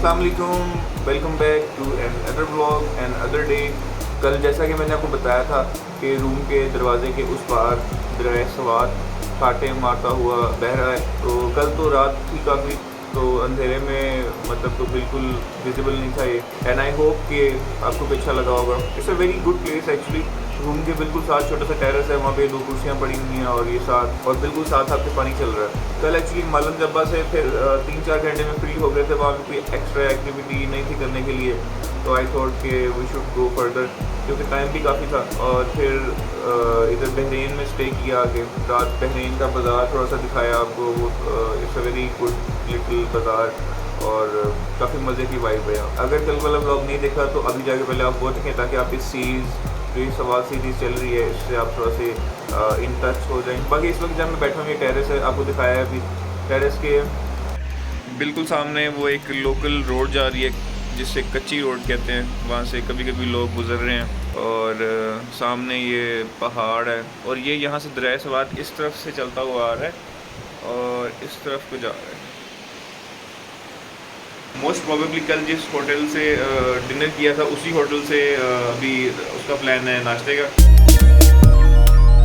अस्सलाम वालेकुम, welcome back to another vlog another day. कल जैसा कि मैंने आपको बताया था कि रूम के दरवाजे के उस पार दरिया सवात कांटे मारता हुआ बह रहा है। तो कल तो रात थी काफ़ी, तो अंधेरे में मतलब तो बिल्कुल विजिबल नहीं था ये। एंड आई होप कि आपको भी अच्छा लगा होगा। It's a very good place actually. Room के बिल्कुल साथ छोटा सा टेरेस है, वहाँ पे 2 कुर्सियाँ पड़ी हुई हैं और ये साथ और बिल्कुल साथ आपके पानी चल रहा है। कल एक्चुअली मालम जब्बा से फिर 3-4 घंटे में फ्री हो गए थे, वहाँ पे कोई एक्स्ट्रा एक्टिविटी नहीं थी करने के लिए। तो आई थॉट कि वी शुड गो फर्दर, क्योंकि टाइम भी काफ़ी था। और फिर इधर बहरीन में स्टे किया आगे रात। बहरीन का बाज़ार थोड़ा सा दिखाया आपको। It's a very good little बाज़ार और काफ़ी मज़े की वाइब है। अगर कल वाला व्लॉग नहीं देखा तो अभी जाके पहले आप वो देखें, ताकि आप इस जो सवाल सीरीज़ चल रही है इससे आप थोड़ा से इन टच हो जाएं। बाकी इस वक्त जब मैं बैठा हूँ, ये टेरेस है, आपको दिखाया है अभी। टेरेस के बिल्कुल सामने वो एक लोकल रोड जा रही है जिससे कच्ची रोड कहते हैं, वहाँ से कभी कभी लोग गुजर रहे हैं। और सामने ये पहाड़ है और ये यहाँ से दरिया सवात इस तरफ से चलता हुआ आ रहा है और इस तरफ को जा रहा है। मोस्ट प्रोबेबली कल जिस होटल से डिनर किया था उसी होटल से अभी उसका प्लान है नाश्ते का।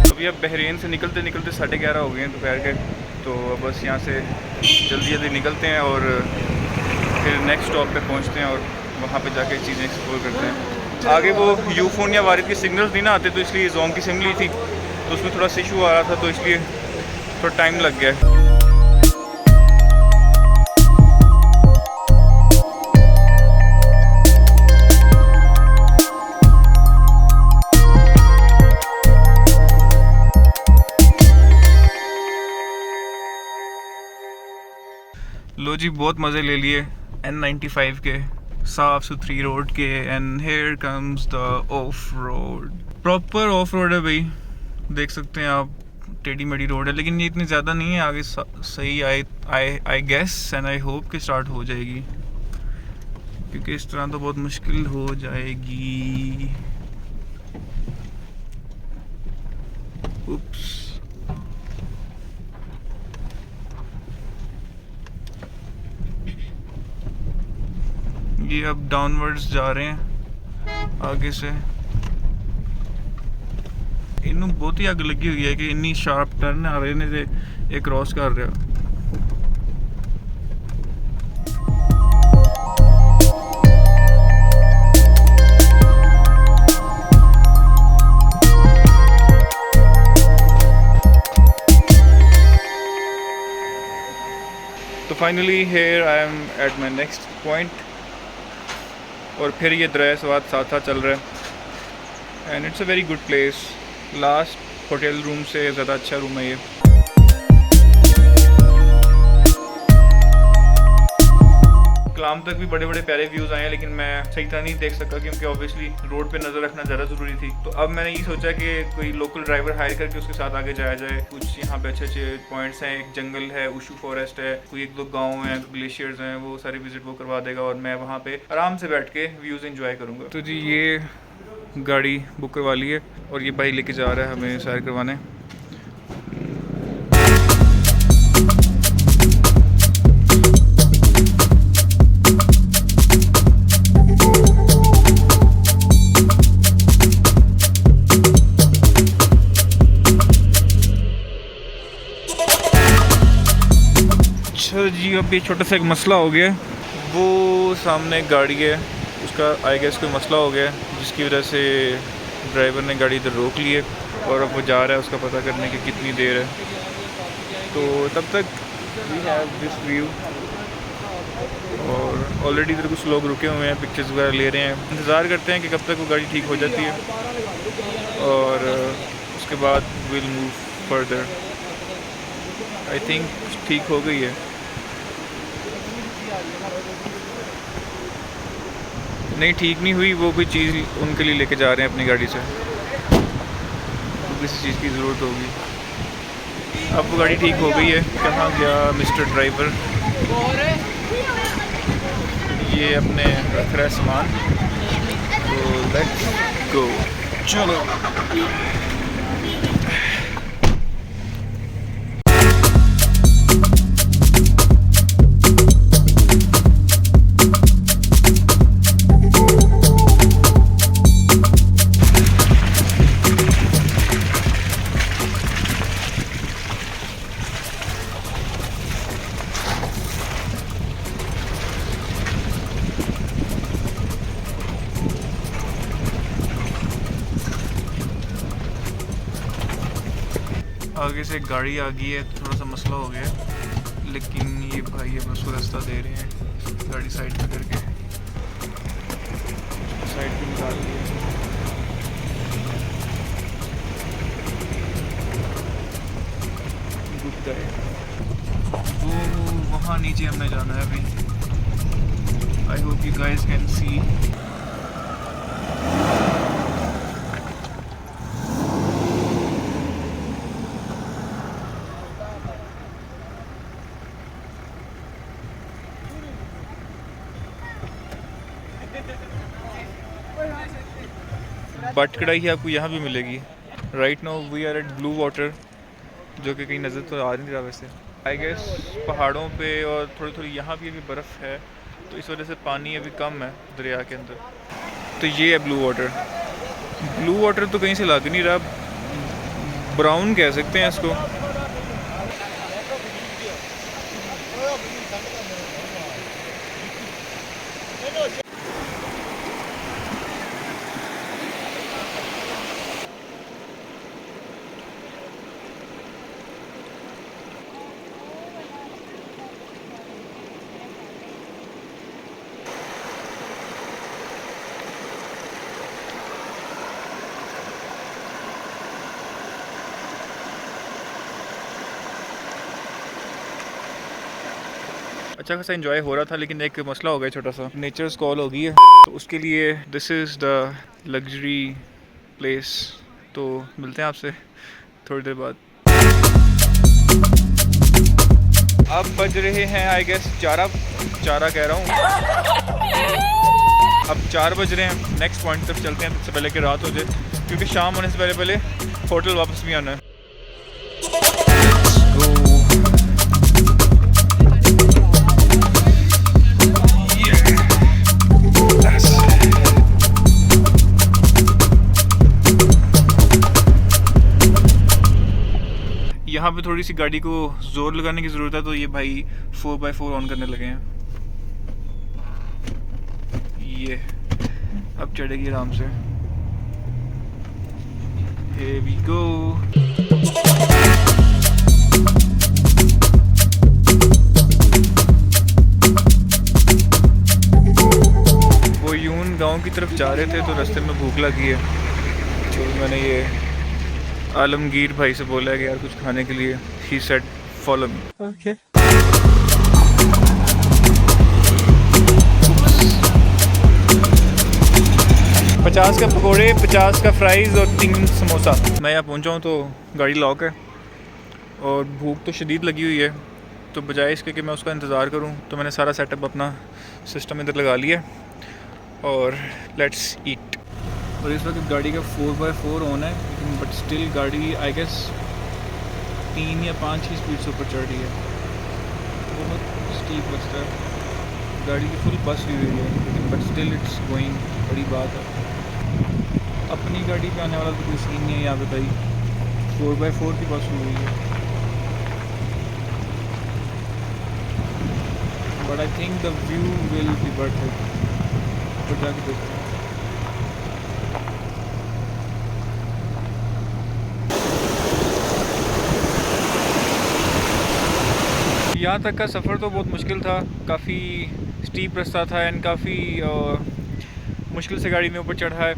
अभी अब बहरीन से निकलते निकलते 11:30 हो गए हैं दोपहर के। तो बस यहाँ से जल्दी जल्दी निकलते हैं और फिर नेक्स्ट स्टॉप पे पहुँचते हैं और वहाँ पे जाके चीज़ें एक्सप्लोर करते हैं। आगे वो यूफोन या वारिद की सिग्नल्स नहीं ना आते, तो इसलिए जोन की सिम ली थी तो उसमें थोड़ा सा इशू आ रहा था, तो इसलिए थोड़ा टाइम लग गया। लो जी, बहुत मज़े ले लिए N95 के, साफ़ सुथरी रोड के। And here comes the of road. Proper off road है भाई, देख सकते हैं आप। टेढ़ी मेढ़ी रोड है लेकिन ये इतनी ज़्यादा नहीं है। आगे सही I guess and I hope कि स्टार्ट हो जाएगी, क्योंकि इस तरह तो बहुत मुश्किल हो जाएगी। उप्स, ये अब डाउनवर्ड्स जा रहे हैं आगे से। इन्हों बहुत ही आग लगी हुई है कि इन्नी शार्प टर्न आ रहे ने एक क्रॉस कर रहा। तो finally here I am at my next point और फिर ये दरिया सवात साथ साथ चल रहा है। And it's a very good place. Last hotel room से ज़्यादा अच्छा रूम है ये। कलाम तक भी बड़े बड़े प्यारे व्यूज़ आए हैं, लेकिन मैं सही तरह नहीं देख सका क्योंकि ऑब्वियसली रोड पे नज़र रखना ज़्यादा ज़रूरी थी। तो अब मैंने ये सोचा कि कोई लोकल ड्राइवर हायर करके उसके साथ आगे जाया जाए। कुछ यहाँ पे अच्छे अच्छे पॉइंट्स हैं, एक जंगल है, उशू फॉरेस्ट है, कोई 1-2 गाँव हैं, ग्लेशियर्स हैं, वो सारी विजिट वो करवा देगा और मैं वहाँ पे आराम से बैठ के व्यूज़ इंजॉय करूँगा। तो जी ये गाड़ी बुक करवा ली है और ये भाई लेके जा रहा है हमें सैर करवाने। अच्छा जी, अब ये छोटा सा एक मसला हो गया। वो सामने गाड़ी है, उसका आई गेस कोई मसला हो गया जिसकी वजह से ड्राइवर ने गाड़ी इधर रोक ली है और अब वो जा रहा है उसका पता करने की कितनी देर है। तो तब तक वी हैव दिस व्यू और ऑलरेडी इधर कुछ लोग रुके हुए हैं, पिक्चर्स वगैरह ले रहे हैं। इंतज़ार करते हैं कि कब तक वो गाड़ी ठीक हो जाती है और उसके बाद will move further. I think ठीक हो गई है। नहीं, ठीक नहीं हुई, वो कोई चीज़ उनके लिए लेके जा रहे हैं अपनी गाड़ी से, किसी चीज़ की ज़रूरत होगी। अब वो गाड़ी ठीक हो गई है। कहाँ गया मिस्टर ड्राइवर? ये अपने रख रहा है सामान, तो लेट्स गो, चलो। आगे से गाड़ी आ गई है, थोड़ा सा मसला हो गया है, लेकिन ये भाई अब उसको रास्ता दे रहे हैं, गाड़ी साइड पे करके साइड पे निकाल दी है। Good guy. वो वहाँ नीचे हमें जाना है अभी। I hope you guys can see. But कढ़ाई ही आपको यहाँ भी मिलेगी। Right now we are at Blue Water, जो कि कहीं नज़र तो आ नहीं रहा वैसे। आई गेस पहाड़ों पे और थोड़ी थोड़ी यहाँ भी अभी बर्फ़ है, तो इस वजह से पानी अभी कम है दरिया के अंदर। तो ये है ब्लू वाटर। ब्लू वाटर तो कहीं से लग नहीं रहा, ब्राउन कह सकते हैं इसको। अच्छा खासा एंजॉय हो रहा था, लेकिन एक मसला हो गया छोटा सा। नेचर्स कॉल हो गई है, तो उसके लिए this is the luxury place. तो मिलते हैं आपसे थोड़ी देर बाद। अब बज रहे हैं आई गेस 4 कह रहा हूँ। अब 4 बज रहे हैं। नेक्स्ट पॉइंट तक चलते हैं, सबसे पहले कि रात हो जाए, क्योंकि शाम होने से पहले पहले होटल वापस भी आना है। यहाँ पे थोड़ी सी गाड़ी को जोर लगाने की ज़रूरत है, तो ये भाई 4x4 ऑन करने लगे हैं। ये अब चढ़ेगी आराम से। Here we go। वो यून गांव की तरफ जा रहे थे, तो रास्ते में भूख लगी है, तो मैंने ये आलमगीर भाई से बोला है कि यार कुछ खाने के लिए। He said follow me. Okay. 50 का पकोड़े, 50 का फ्राइज़ और 3 समोसा। मैं यहाँ पहुँचा हूँ तो गाड़ी लॉक है और भूख तो शदीद लगी हुई है, तो बजाय इसके कि मैं उसका इंतज़ार करूँ, तो मैंने सारा सेटअप अपना सिस्टम इधर लगा लिया और लेट्स ईट। और इस वक्त गाड़ी का 4x4 ऑन है, बट स्टिल गाड़ी आई गेस 3 या 5 ही स्पीड से ऊपर चढ़ रही है। बहुत स्टीप रास्ता है, गाड़ी की फुल बस हुई हुई है, लेकिन बट स्टिल इट्स गोइंग। बड़ी बात है। अपनी गाड़ी पे आने वाला तो कोई सीन नहीं है यहाँ पे भाई, 4x4 की बस हुई हुई है। But I think the view will be worth it. तो जाके देखते हैं। यहाँ तक का सफ़र तो बहुत मुश्किल था, काफ़ी स्टीप रास्ता था एंड काफ़ी मुश्किल से गाड़ी में ऊपर चढ़ा है,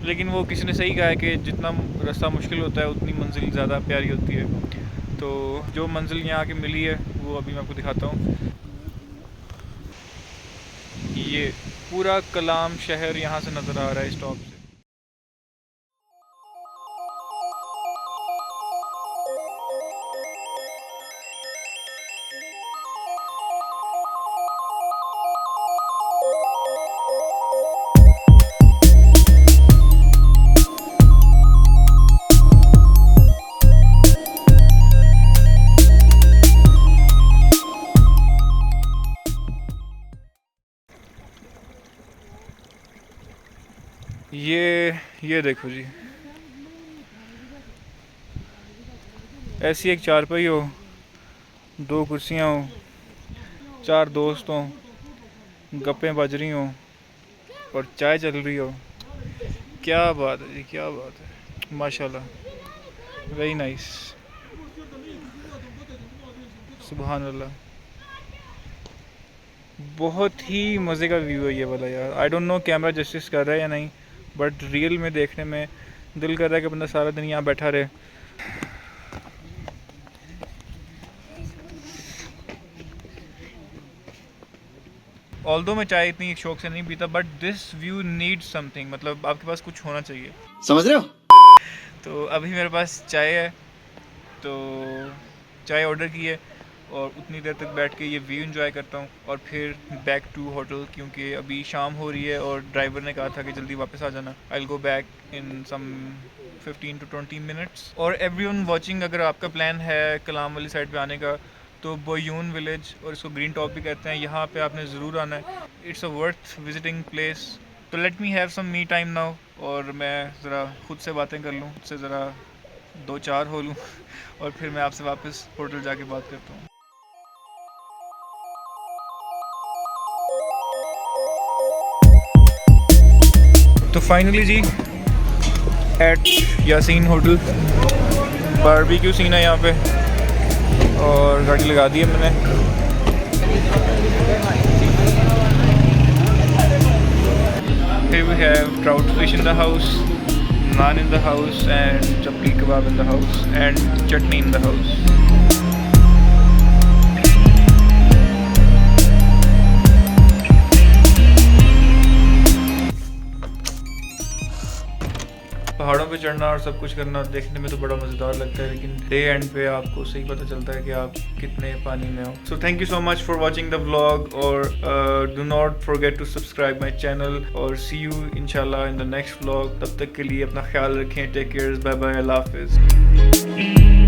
लेकिन वो किसी ने सही कहा है कि जितना रास्ता मुश्किल होता है उतनी मंजिल ज़्यादा प्यारी होती है। तो जो मंजिल यहाँ आके मिली है वो अभी मैं आपको दिखाता हूँ। ये पूरा कलाम शहर यहाँ से नज़र आ रहा है स्टॉप से। ये देखो जी, ऐसी एक चारपाई हो, 2 कुर्सियाँ हो, 4 दोस्त हों, गप्पें बज रही हों और चाय चल रही हो। क्या बात है जी, क्या बात है, माशाल्लाह, वेरी नाइस। सुभान अल्लाह, बहुत ही मज़े का व्यू है ये वाला यार। I don't know camera justice कर रहा है या नहीं, बट रियल में देखने में दिल कर रहा है कि बंदा सारा दिन यहाँ बैठा रहे। ऑल्दो मैं चाय इतनी शौक से नहीं पीता, but this view needs something, मतलब आपके पास कुछ होना चाहिए, समझ रहे हो? तो अभी मेरे पास चाय है, तो चाय ऑर्डर की है और उतनी देर तक बैठ के ये व्यू एंजॉय करता हूँ और फिर बैक टू होटल, क्योंकि अभी शाम हो रही है और ड्राइवर ने कहा था कि जल्दी वापस आ जाना। I will go back in some 15 to 20 minutes. और एवरीवन वाचिंग, अगर आपका प्लान है कलाम वाली साइड पे आने का, तो बोयून विलेज, और इसको ग्रीन टॉप भी कहते हैं, यहाँ पे आपने ज़रूर आना है। It's a worth visiting place. तो let me have some me time now, और मैं ज़रा खुद से बातें कर लूँ, उससे ज़रा 2-4 हो लूँ और फिर मैं आपसे वापस होटल जाके बात करता हूँ। तो finally G at Yaseen hotel, barbecue scene है यहाँ पे और गाड़ी लगा दी है मैंने। Here we have trout fish in the house, naan in the house, and chapli kebab in the house, and chutney in the house. पहाड़ों पे चढ़ना और सब कुछ करना देखने में तो बड़ा मज़ेदार लगता है, लेकिन डे एंड पे आपको सही पता चलता है कि आप कितने पानी में हो। So thank you so much for watching the vlog, और do not forget to subscribe my channel, और सी यू इंशाल्लाह इन द नेक्स्ट व्लॉग। तब तक के लिए अपना ख्याल रखें, टेक केयर, बाय बाय, अल्लाह हाफिज़।